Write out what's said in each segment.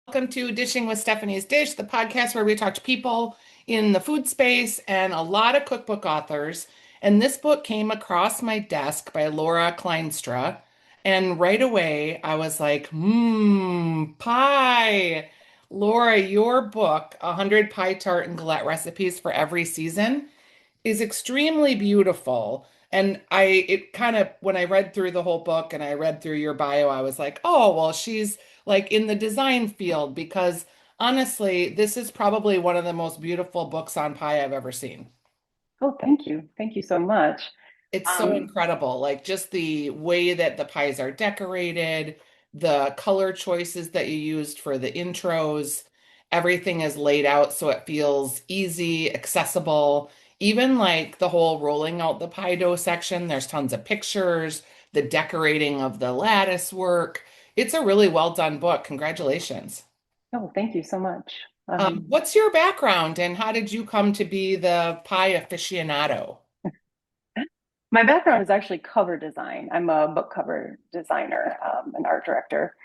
Welcome to Dishing with Stephanie's Dish, the podcast where we talk to people in the food space and a lot of cookbook authors. And this book came across my desk by Laura Klynstra. And right away, I was like, pie. Laura, your book, 100 Pie Tart and Galette Recipes for Every Season, is extremely beautiful. And it kind of, when I read through the whole book and I read through your bio, I was like, oh, well, she's like in the design field because honestly, this is probably one of the most beautiful books on pie I've ever seen. Oh, thank you. Thank you so much. It's so Um, incredible. Like just the way that the pies are decorated, the color choices that you used for the intros, everything is laid out so it feels easy, accessible. Even like the whole rolling out the pie dough section, there's tons of pictures, the decorating of the lattice work. It's a really well done book. Congratulations. oh, thank you so much. Um, What's your background and how did you come to be the pie aficionado? my background is actually cover design. I'm a book cover designer, an art director.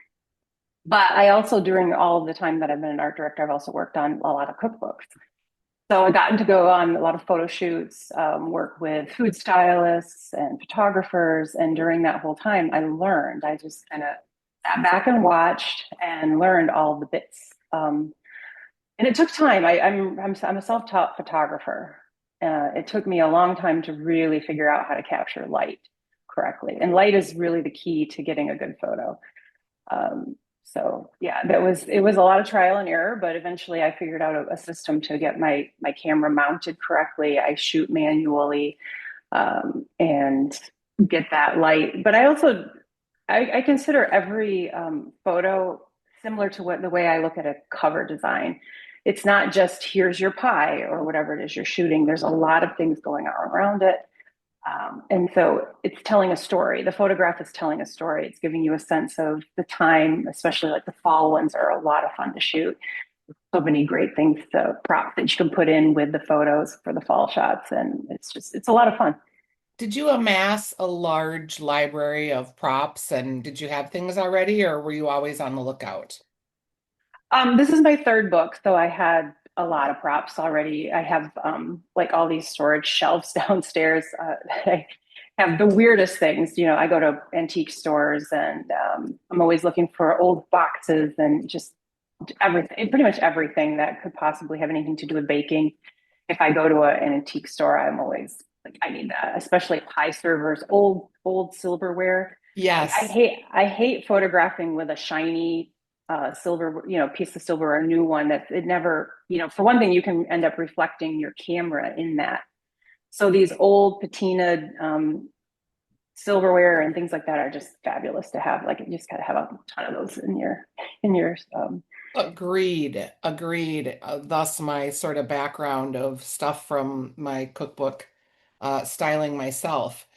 But I also, during all of the time that I've been an art director, I've also worked on a lot of cookbooks. So I gotten to go on a lot of photo shoots, work with food stylists and photographers. And during that whole time, I just kind of sat back and watched and learned all the bits. And it took time. I'm a self-taught photographer. It took me a long time to really figure out how to capture light correctly, and light is really the key to getting a good photo. So yeah, it was a lot of trial and error, but eventually I figured out a system to get my camera mounted correctly. I shoot manually and get that light. But I consider every photo similar to what the way I look at a cover design. It's not just here's your pie or whatever it is you're shooting. There's a lot of things going on around it. And so it's telling a story. The photograph is telling a story. It's giving you a sense of the time, especially like the fall ones are a lot of fun to shoot. So many great things to prop that you can put in with the photos for the fall shots. And it's a lot of fun. Did you amass a large library of props and did you have things already or were you always on the lookout? This is my third book, so I had a lot of props already. I have like all these storage shelves downstairs. I have the weirdest things. You know, I go to antique stores and I'm always looking for old boxes and just everything, pretty much everything that could possibly have anything to do with baking. If I go to an antique store, I'm always like, I need that, especially pie servers, old silverware. Like Yes. I hate photographing with a shiny silver, piece of silver or a new one that it never, for one thing, you can end up reflecting your camera in that. So these old patinaed silverware and things like that are just fabulous to have. Like you just gotta have a ton of those in your Agreed. Agreed. Thus my sort of background of stuff from my cookbook styling myself.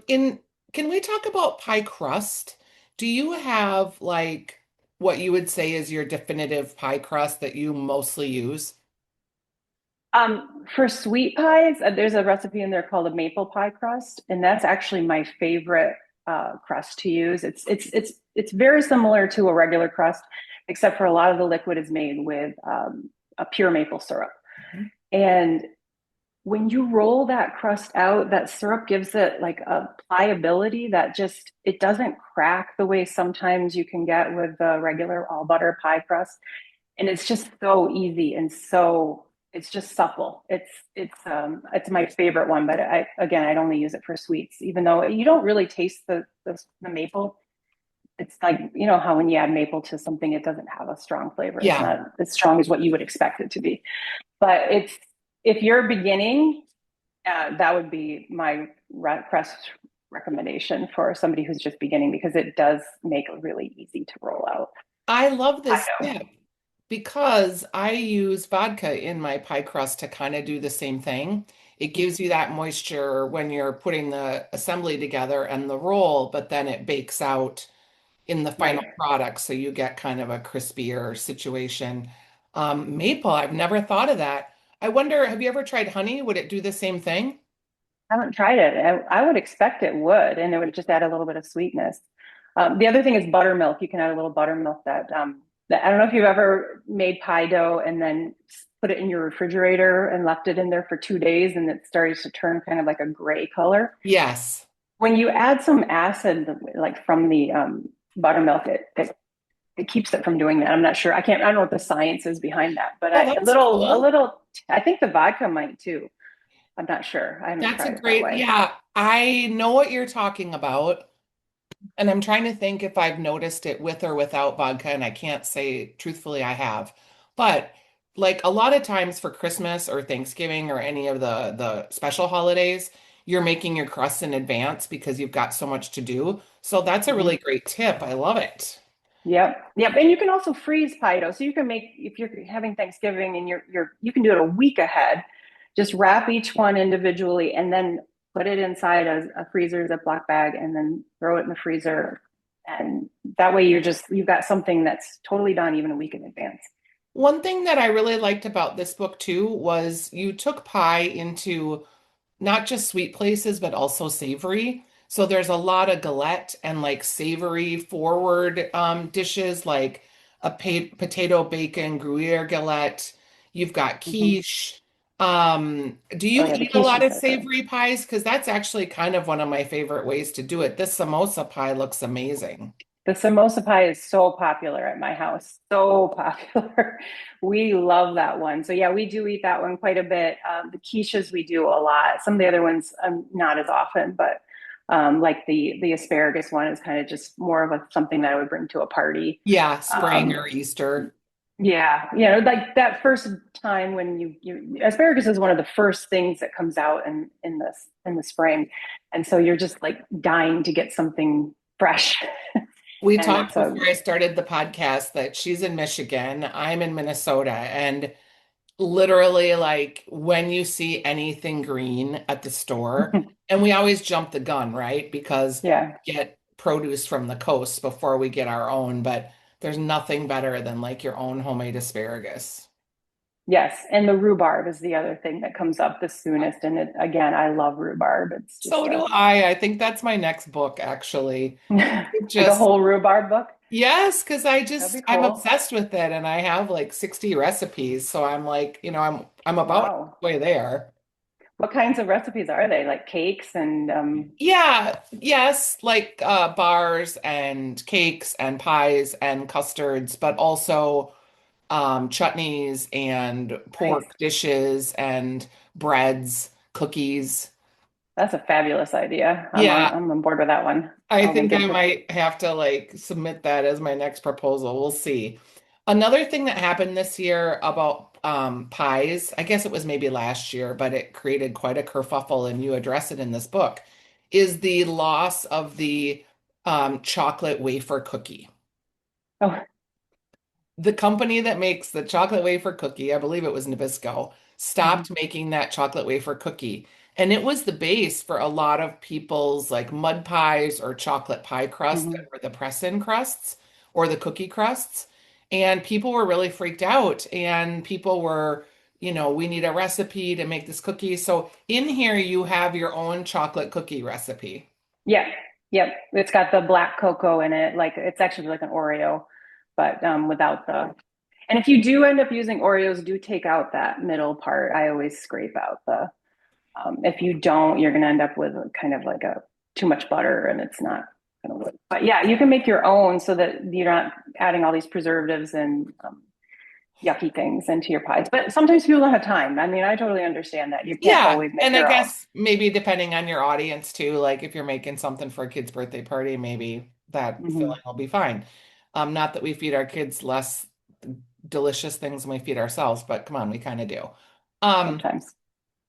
In Can we talk about pie crust? Do you have like what you would say is your definitive pie crust that you mostly use? For sweet pies, there's a recipe in there called a maple pie crust, and that's actually my favorite crust to use. It's very similar to a regular crust, except for a lot of the liquid is made with a pure maple syrup. Mhm. And when you roll that crust out, that syrup gives it like a pliability that just it doesn't crack the way sometimes you can get with the regular all butter pie crust. And it's just so easy and so it's just supple. It's my favorite one, but I'd only use it for sweets, even though you don't really taste the maple. It's like, you know how when you add maple to something, it doesn't have a strong flavor. It's Yeah. not as strong as what you would expect it to be. But it's if you're beginning, that would be my crust recommendation for somebody who's just beginning because it does make it really easy to roll out. I love I this know. tip because I use vodka in my pie crust to kind of do the same thing. It gives you that moisture when you're putting the assembly together and the roll, but then it bakes out in the final Right. product, so you get kind of a crispier situation. Maple, I've never thought of that. I wonder, have you ever tried honey? Would it do the same thing? I haven't tried it. I would expect it would, and it would just add a little bit of sweetness. The other thing is buttermilk. You can add a little buttermilk that I don't know if you've ever made pie dough and then put it in your refrigerator and left it in there for 2 days and it starts to turn kind of like a gray color. Yes. When you add some acid, like from the buttermilk, it keeps it from doing that. I'm not sure. I don't know what the science is behind that, but Oh, a that's little, cool. I think the vodka might too. I'm not sure. I haven't That's a tried it that great, way. yeah, I know what you're talking about. And I'm trying to think if I've noticed it with or without vodka, and I can't say truthfully I have. But like a lot of times for Christmas or Thanksgiving or any of the special holidays, you're making your crusts in advance because you've got so much to do. So that's a really Mhm. great tip. I love it. Yep. Yep. And you can also freeze pie dough. So you can make, if you're having Thanksgiving and you can do it a week ahead, just wrap each one individually and then put it inside a freezer Ziploc bag and then throw it in the freezer. And that way you've got something that's totally done even a week in advance. One thing that I really liked about this book too was you took pie into not just sweet places, but also savory. So there's a lot of galette and like savory forward dishes like a potato bacon Gruyere galette. You've got Hmm. quiche. Do Oh you yeah, the eat a quiche lot is of so good. savory pies? Because that's actually kind of one of my favorite ways to do it. This samosa pie looks amazing. The samosa pie is so popular at my house. So popular. We love that one. So yeah, we do eat that one quite a bit. The quiches we do a lot. Some of the other ones not as often, but like the asparagus one is kind of just more of a something that I would bring to a party. Yeah, spring Um, or Easter. yeah, like that first time when you asparagus is one of the first things that comes out in the spring, and so you're just like dying to get something fresh. We And talked it's a before I started the podcast that she's in Michigan, I'm in Minnesota, and literally like when you see anything green at the store, and we always jump the gun, right? Because yeah. we get produce from the coast before we get our own, but there's nothing better than like your own homemade asparagus. Yes, and the rhubarb is the other thing that comes up the soonest. And it, again, I love rhubarb. It's just So a do I. I think that's my next book, actually. It like a just, whole rhubarb book. yes, because That'd be I'm cool. obsessed with it and I have like 60 recipes. So I'm like, I'm about Wow. halfway there. What kinds of recipes are they? Like cakes and Yeah, yes, like bars and cakes and pies and custards, but also chutneys and nice. pork dishes and breads, cookies. That's a fabulous idea. Yeah, I'm on board with that one. I I'll think make I it. might have to like submit that as my next proposal. We'll see. Another thing that happened this year about pies, I guess it was maybe last year, but it created quite a kerfuffle, and you address it in this book, is the loss of the chocolate wafer cookie. Oh, The company that makes the chocolate wafer cookie, I believe it was Nabisco, mhm, stopped making that chocolate wafer cookie. And it was the base for a lot of people's like mud pies or chocolate pie crust that mhm. were the press-in crusts or the cookie crusts. And people were really freaked out. And people were, we need a recipe to make this cookie. So in here, you have your own chocolate cookie recipe. Yeah, yep. It's got the black cocoa in it. Like it's actually like an Oreo, but without the. And if you do end up using Oreos, do take out that middle part. I always scrape out the. If you don't, you're going to end up with kind of like a too much butter, and it's not going to work. But yeah, you can make your own so that you're not adding all these preservatives and yucky things into your pies. But sometimes people don't have time. I mean, I totally understand that. You can't Yeah, always make and I your own. guess maybe depending on your audience too, like if you're making something for a kid's birthday party, maybe that Hmm. filling will be fine. Not that we feed our kids less delicious things than we feed ourselves, but come on, we kind of do. Um, Sometimes.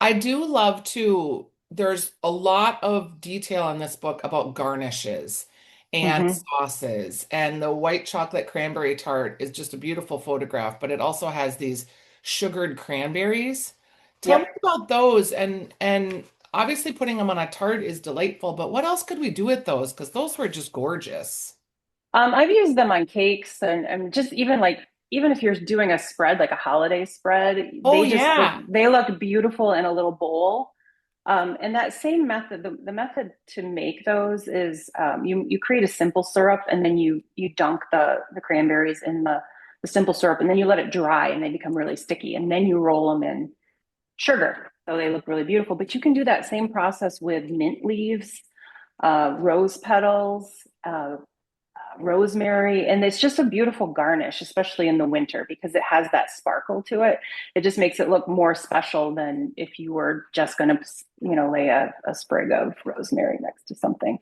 I do love to, there's a lot of detail in this book about garnishes and Hmm. sauces. And the white chocolate cranberry tart is just a beautiful photograph, but it also has these sugared cranberries. Tell me Yep. about those. And obviously putting them on a tart is delightful, but what else could we do with those? Because those were just gorgeous. I've used them on cakes and just even like even if you're doing a spread like a holiday spread, Oh yeah. they look beautiful in a little bowl. And that same method, the method to make those is you create a simple syrup and then you dunk the cranberries in the simple syrup, and then you let it dry and they become really sticky. And then you roll them in sugar. So they look really beautiful. But you can do that same process with mint leaves, rose petals, rosemary, and it's just a beautiful garnish, especially in the winter because it has that sparkle to it. It just makes it look more special than if you were just going to, lay a sprig of rosemary next to something.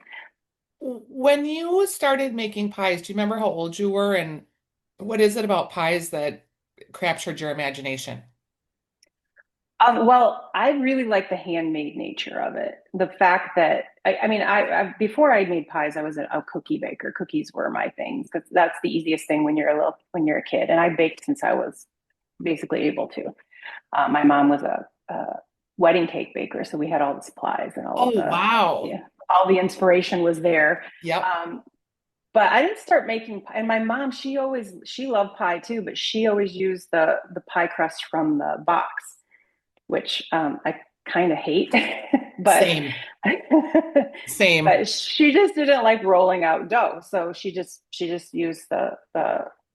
When you started making pies, do you remember how old you were and what is it about pies that captured your imagination? Well, I really like the handmade nature of it. The fact that I before I made pies, I was a cookie baker. Cookies were my thing because that's the easiest thing when you're a kid. And I baked since I was basically able to. My mom was a wedding cake baker, so we had all the supplies and all of Oh, the wow. yeah, all the inspiration was there. Yep. Um, but I didn't start making pie. And my mom, she loved pie too, but she always used the pie crust from the box, which I kind of hate, but Same. Same. but she just didn't like rolling out dough, so she just used the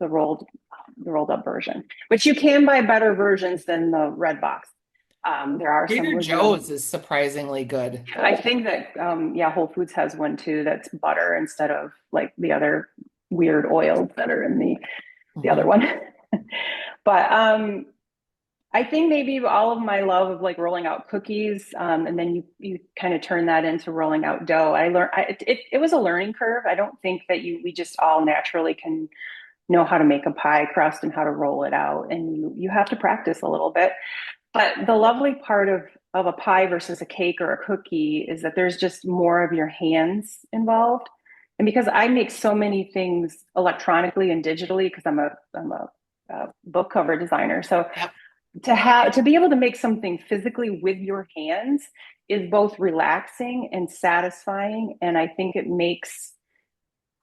rolled up version, which you can buy better versions than the red box. There are some Trader with the Joe's is surprisingly good. I think that yeah, Whole Foods has one too that's butter instead of like the other weird oils that are in the other Mhm. one. But I think maybe all of my love of like rolling out cookies, and then you kind of turn that into rolling out dough. It was a learning curve. I don't think that we just all naturally can know how to make a pie crust and how to roll it out, and you have to practice a little bit. But the lovely part of a pie versus a cake or a cookie is that there's just more of your hands involved. And because I make so many things electronically and digitally, because I'm a book cover designer, so Yep. to be able to make something physically with your hands is both relaxing and satisfying, and I think it makes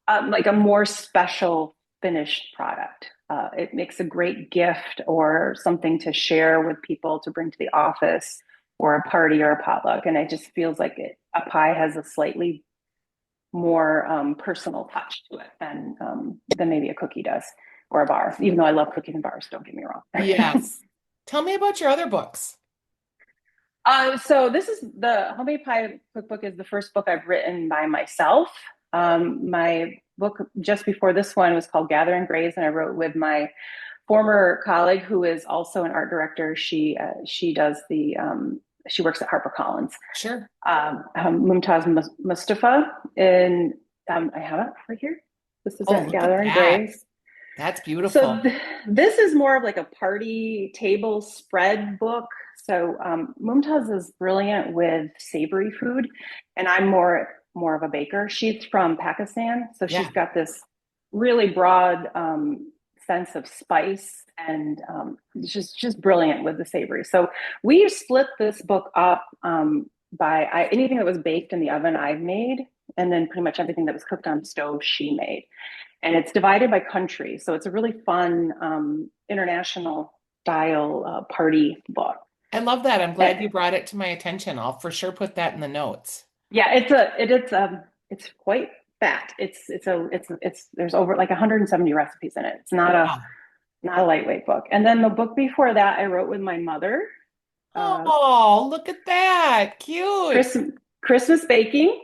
like a more special finished product. It makes a great gift or something to share with people to bring to the office or a party or a potluck, and it just feels like a pie has a slightly more personal touch to it than maybe a cookie does or a bar. Even though I love cookies and bars, don't get me wrong. Yes. Tell me about your other books. So this is the Homemade Pie Cookbook is the first book I've written by myself. My book just before this one was called Gather and Graze, and I wrote with my former colleague who is also an art director. She does she works at HarperCollins. Sure. Mumtaz Mustafa, and I have it right here. This is Oh, at look at Gather and that. Graze. That's So beautiful. this is more of like a party table spread book. So Mumtaz is brilliant with savory food, and I'm more of a baker. She's from Pakistan, so she's Yeah. got this really broad sense of spice, and just brilliant with the savory. So we split this book up by anything that was baked in the oven I've made, and then pretty much everything that was cooked on stove she made, and it's divided by country. So it's a really fun international style party book. I love that. I'm glad you And, brought it to my attention. I'll for sure put that in the notes. yeah, it's quite fat. It's there's over like 170 recipes in it. It's Wow. not a lightweight book. And then the book before that I wrote with my mother, uh, Oh, look at that. Cute. Chris, Christmas baking.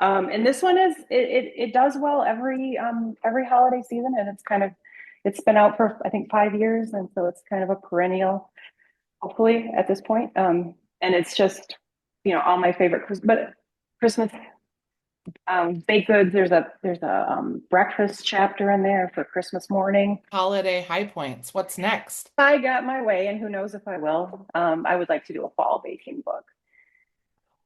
And this one it does well every holiday season, and it's been out for I think 5 years, and so it's kind of a perennial, hopefully at this point. And it's just all my favorite Christmas baked goods. There's a breakfast chapter in there for Christmas morning. Holiday high points. What's next? I got my way, and who knows if I will. I would like to do a fall baking book.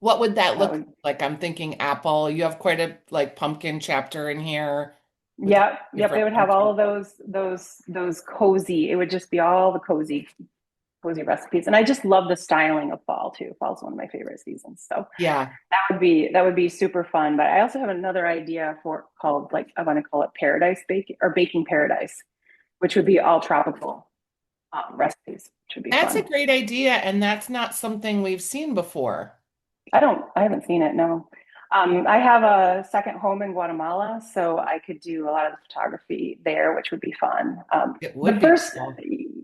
What would that That look would like? I'm thinking apple. You have quite a like pumpkin chapter in here with all Yep, the yep. It different would have all pumpkin. of those cozy. It would just be all the cozy recipes. And I just love the styling of fall too. Fall's one of my favorite seasons. So Yeah. that would be super fun. But I also have another idea for called like I want to call it Paradise Baking or Baking Paradise, which would be all tropical recipes, which would be That's a fun. great idea, and that's not something we've seen before. I haven't seen it. No. I have a second home in Guatemala, so I could do a lot of the photography there, which would be fun. It The would be first, cool.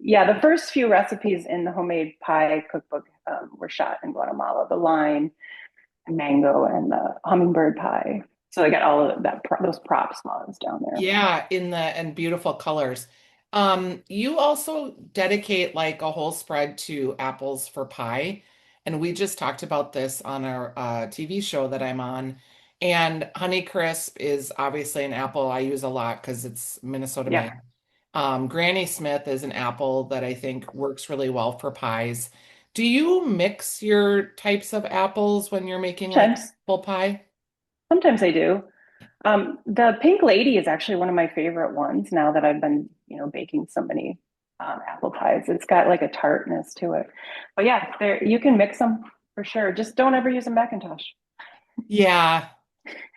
yeah, the first few recipes in the homemade pie cookbook were shot in Guatemala. The lime, mango, and the hummingbird pie. So I got all of those props while I was down there. Yeah, in the and beautiful colors. You also dedicate like a whole spread to apples for pie. And we just talked about this on our TV show that I'm on. And Honeycrisp is obviously an apple I use a lot because it's Minnesota Yeah, made. Granny Smith is an apple that I think works really well for pies. Do you mix your types of apples when you're making like sometimes, apple pie? sometimes I do. The pink lady is actually one of my favorite ones now that I've been, baking so many apple pies. It's got like a tartness to it. But yeah, there you can mix them for sure. Just don't ever use a Macintosh. Yeah.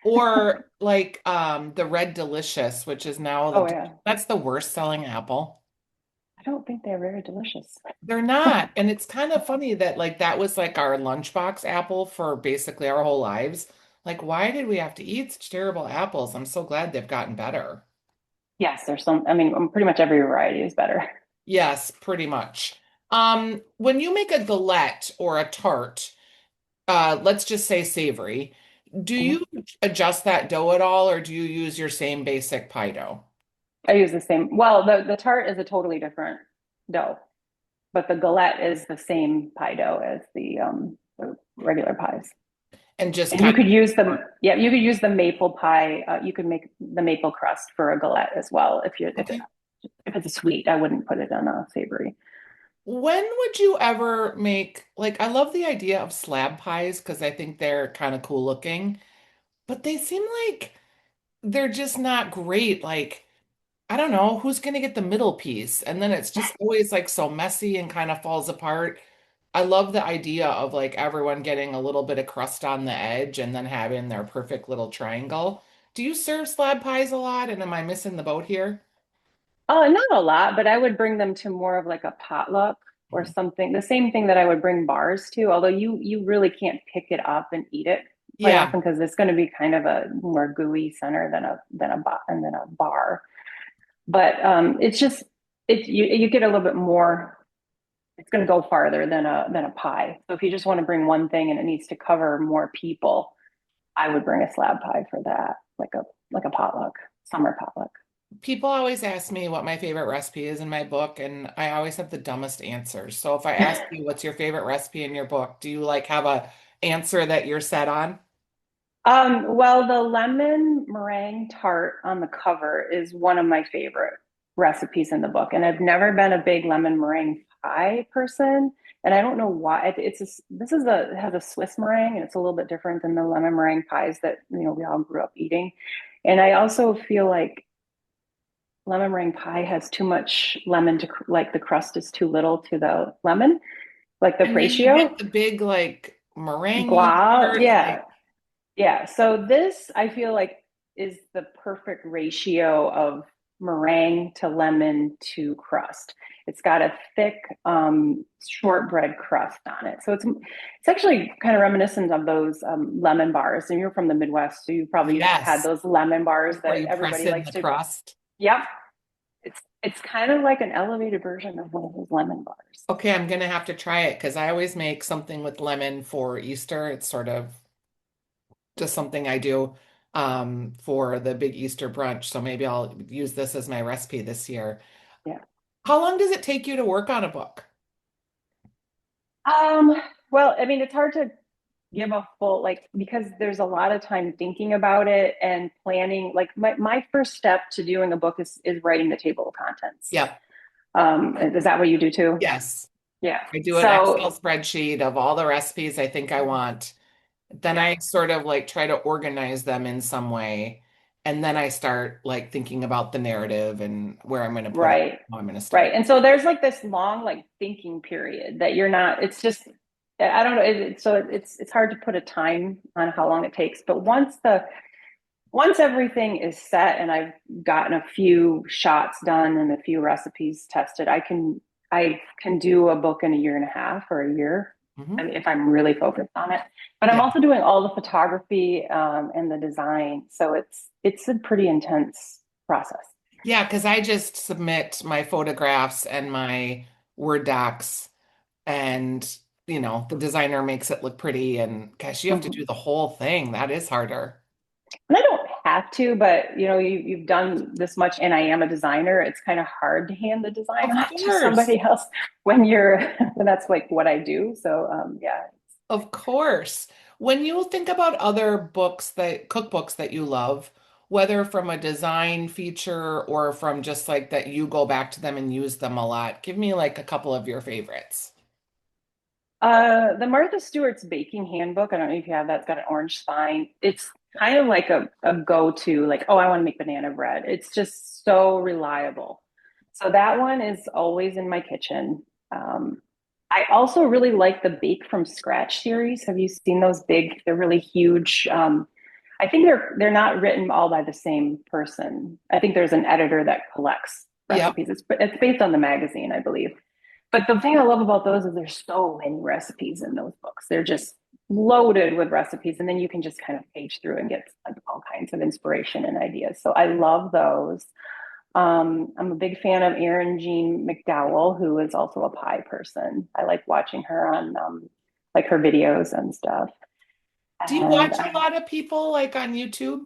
Or like the Red Delicious, which is now Oh yeah, that's the worst selling apple. I don't think they're very delicious. They're not. And it's kind of funny that like that was like our lunchbox apple for basically our whole lives. Like, why did we have to eat such terrible apples? I'm so glad they've gotten better. Yes, there's some. I mean, pretty much every variety is better. Yes, pretty much. When you make a galette or a tart, let's just say savory, do Mhm. you adjust that dough at all, or do you use your same basic pie dough? I use the same. Well, the tart is a totally different dough, but the galette is the same pie dough as the regular pies. And just And you kind could use of, the yeah, you could use the maple pie. You could make the maple crust for a galette as well. okay. If it's a sweet, I wouldn't put it on a savory. When would you ever make, like, I love the idea of slab pies because I think they're kind of cool looking, but they seem like they're just not great. Like, I don't know, who's going to get the middle piece? And then it's just always like so messy and kind of falls apart. I love the idea of like everyone getting a little bit of crust on the edge and then having their perfect little triangle. Do you serve slab pies a lot? And am I missing the boat here? Oh, not a lot, but I would bring them to more of like a potluck or something. The same thing that I would bring bars to, although you really can't pick it up and eat it quite Yeah. often because it's going to be kind of a more gooey center than a bar. But it's just you get a little bit more. It's going to go farther than a pie. So if you just want to bring one thing and it needs to cover more people, I would bring a slab pie for that, like a potluck, summer potluck. People always ask me what my favorite recipe is in my book, and I always have the dumbest answers. So if I ask you what's your favorite recipe in your book, do you like have a answer that you're set on? Well, the lemon meringue tart on the cover is one of my favorite recipes in the book, and I've never been a big lemon meringue pie person, and I don't know why. This is a it has a Swiss meringue, and it's a little bit different than the lemon meringue pies that we all grew up eating. And I also feel like lemon meringue pie has too much lemon to like the crust is too little to the lemon, like the And then you ratio. get the big like meringue Guava, part, yeah, like, yeah. So this I feel like is the perfect ratio of meringue to lemon to crust. It's got a thick shortbread crust on it. So it's actually kind of reminiscent of those lemon bars. And you're from the Midwest, so you probably had yes, those lemon bars where that you press everybody in likes the to. crust. Yep. It's kind of like an elevated version of one of those lemon bars. Okay, I'm gonna have to try it because I always make something with lemon for Easter. It's sort of just something I do for the big Easter brunch. So maybe I'll use this as my recipe this year. Yeah. How long does it take you to work on a book? Um, well, I mean, it's hard to give a full because there's a lot of time thinking about it and planning. Like my first step to doing a book is writing the table of contents. Yep. Is that what you do too? Yes. Yeah. I do an Excel So spreadsheet of all the recipes I think I want. Then yeah, I sort of like try to organize them in some way. And then I start like thinking about the narrative and where I'm going to put it, right. how I'm going to Right. start. And so there's like this long thinking period that you're not, it's just I don't know. It's hard to put a time on how long it takes. But once everything is set and I've gotten a few shots done and a few recipes tested, I can do a book in a year and a half or a year. Hmm. if I'm really focused on it. But I'm Yeah. also doing all the photography and the design, so it's a pretty intense process. Yeah, because I just submit my photographs and my Word docs, and the designer makes it look pretty. And gosh, you have to do Mhm. the whole thing. That is harder. And I don't have to, but you've done this much, and I am a designer. It's kind of hard to hand the design Of off to course. somebody else when you're when that's like what I do. So yeah. Of course. When you think about other cookbooks that you love, whether from a design feature or from just like that you go back to them and use them a lot, give me like a couple of your favorites. The Martha Stewart's baking handbook. I don't know if you have that. It's got an orange spine. It's kind of like a go-to, like, oh, I want to make banana bread. It's just so reliable. So that one is always in my kitchen. I also really like the Bake from Scratch series. Have you seen those big? They're really huge. I think they're not written all by the same person. I think there's an editor that collects Yep. recipes. It's based on the magazine, I believe. But the thing I love about those is there's so many recipes in those books. They're just loaded with recipes, and then you can just kind of page through and get like all kinds of inspiration and ideas. So I love those. I'm a big fan of Erin Jean McDowell, who is also a pie person. I like watching her on like her videos and stuff. Do you And watch a lot of people like on YouTube?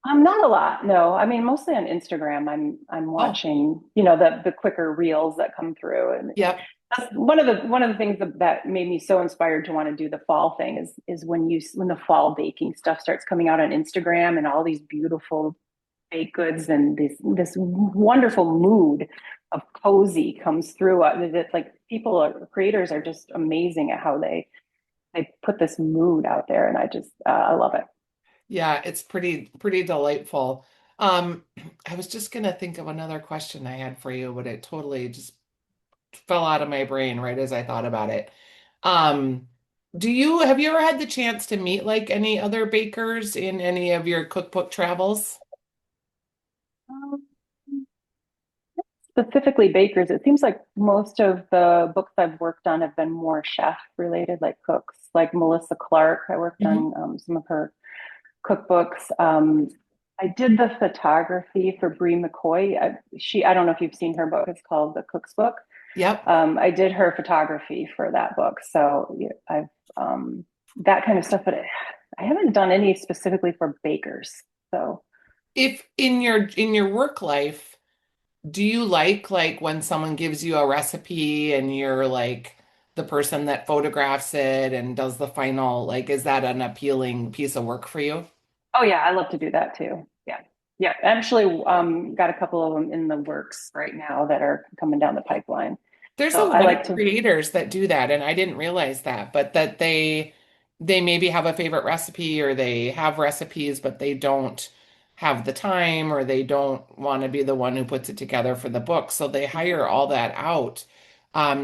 I'm not a lot, no. I mean, mostly on Instagram. I'm Oh, watching, the quicker reels that come through, and yep. that's one of the things that made me so inspired to want to do the fall thing is when the fall baking stuff starts coming out on Instagram and all these beautiful baked goods and this wonderful mood of cozy comes through. It's like creators are just amazing at how they put this mood out there, and I love it. Yeah, it's pretty delightful. Um, I was just gonna think of another question I had for you, but it totally just fell out of my brain right as I thought about it. Um, have you ever had the chance to meet like any other bakers in any of your cookbook travels? Specifically bakers, it seems like most of the books I've worked on have been more chef related, like cooks, like Melissa Clark. I worked Mhm. on some of her cookbooks. I did the photography for Brie McCoy. I don't know if you've seen her book. It's called The Cook's Book. Yep. I did her photography for that book. So yeah, I've that kind of stuff, but I haven't done any specifically for bakers. So If in your work life, do you like when someone gives you a recipe and you're like the person that photographs it and does the final, like, is that an appealing piece of work for you? oh yeah, I love to do that too. Yeah. Yeah. Actually, got a couple of them in the works right now that are coming down the pipeline. There's So a I lot of like to, creators that do that, and I didn't realize that, but that they maybe have a favorite recipe or they have recipes, but they don't have the time or they don't want to be the one who puts it together for the book, so they hire all that out.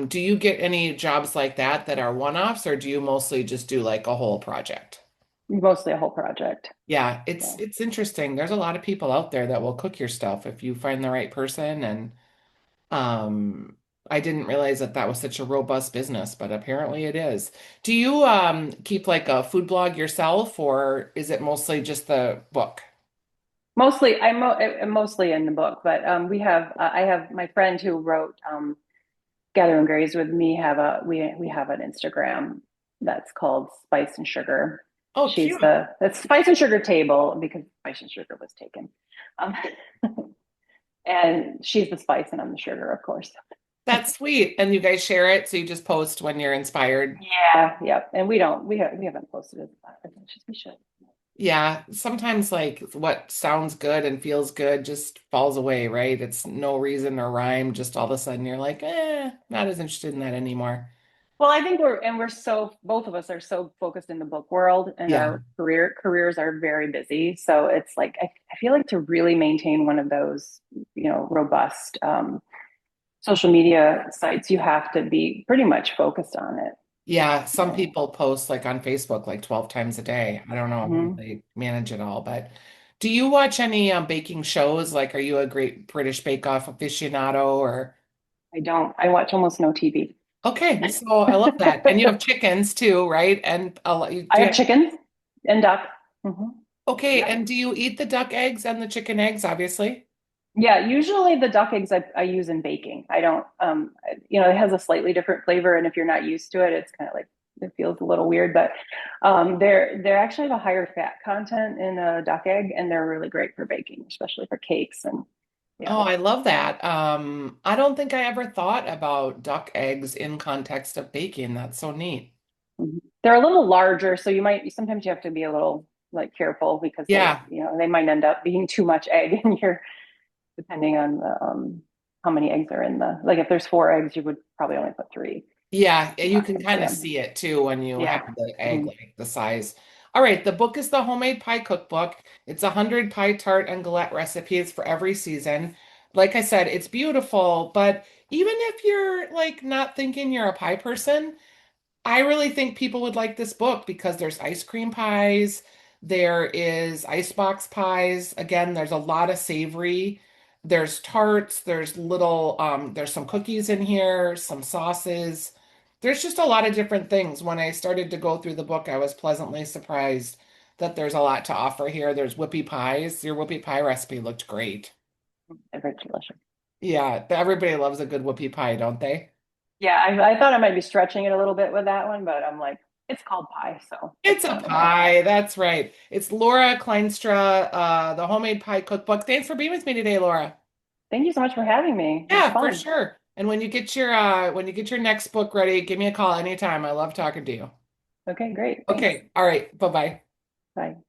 Do you get any jobs like that that are one-offs, or do you mostly just do like a whole project? mostly a whole project. Yeah, it's Yeah. it's interesting. There's a lot of people out there that will cook your stuff if you find the right person. And um, I didn't realize that that was such a robust business, but apparently it is. Do you keep like a food blog yourself, or is it mostly just the book? I'm mostly in the book, but I have my friend who wrote Gather and Graze with me we have an Instagram that's called Spice and Sugar. Oh, She's cute. the Spice and Sugar table because Spice and Sugar was taken. Um, and she's the spice and I'm the sugar, of course. That's sweet. And you guys share it, so you just post when you're inspired. Yeah, yeah. And we haven't posted it as much as we should. Yeah, sometimes like what sounds good and feels good just falls away, right? It's no reason or rhyme, just all of a sudden you're like, not as interested in that anymore. Well, I think we're so both of us are so focused in the book world and Yeah. our careers are very busy. So it's like I feel like to really maintain one of those, robust social media sites, you have to be pretty much focused on it. Yeah, some Yeah. people post like on Facebook like 12 times a day. I don't know how Mhm. they manage it all, but do you watch any baking shows? Like, are you a great British Bake Off aficionado or I don't. I watch almost no TV. Okay, so I love that. And you have chickens too, right? And I do you have have, chickens and duck. Hmm. okay, Yep. and do you eat the duck eggs and the chicken eggs, obviously? Yeah, usually the duck eggs I use in baking. I don't, it has a slightly different flavor, and if you're not used to it, it's kind of like it feels a little weird. But they're actually have a higher fat content in a duck egg, and they're really great for baking, especially for cakes. And Oh, yeah. I love that. I don't think I ever thought about duck eggs in context of baking. That's so neat. Mhm. They're a little larger, so sometimes you have to be a little like careful because Yeah. they might end up being too much egg in your depending on how many eggs are in the like if there's four eggs, you would probably only put three. Yeah, and you can So kind of yeah, see it too when you have yeah. the egg, Mhm. like the size. All right, the book is the Homemade Pie Cookbook. It's 100 pie tart and galette recipes for every season. Like I said, it's beautiful, but even if you're like not thinking you're a pie person, I really think people would like this book because there's ice cream pies, there is icebox pies. Again, there's a lot of savory. There's tarts, there's some cookies in here, some sauces. There's just a lot of different things. When I started to go through the book, I was pleasantly surprised that there's a lot to offer here. There's whoopie pies. Your whoopie pie recipe looked great. They're very delicious. Yeah, everybody loves a good whoopie pie, don't they? Yeah, I thought I might be stretching it a little bit with that one, but I'm like, it's called pie, so It's that's a fine with me. pie. That's right. It's Laura Klynstra, the Homemade Pie Cookbook. Thanks for being with me today, Laura. Thank you so much for having me. It was Yeah, for fun. sure. And when you get your next book ready, give me a call anytime. I love talking to you. Okay, great. Thanks. Okay. All right. Bye-bye. Bye.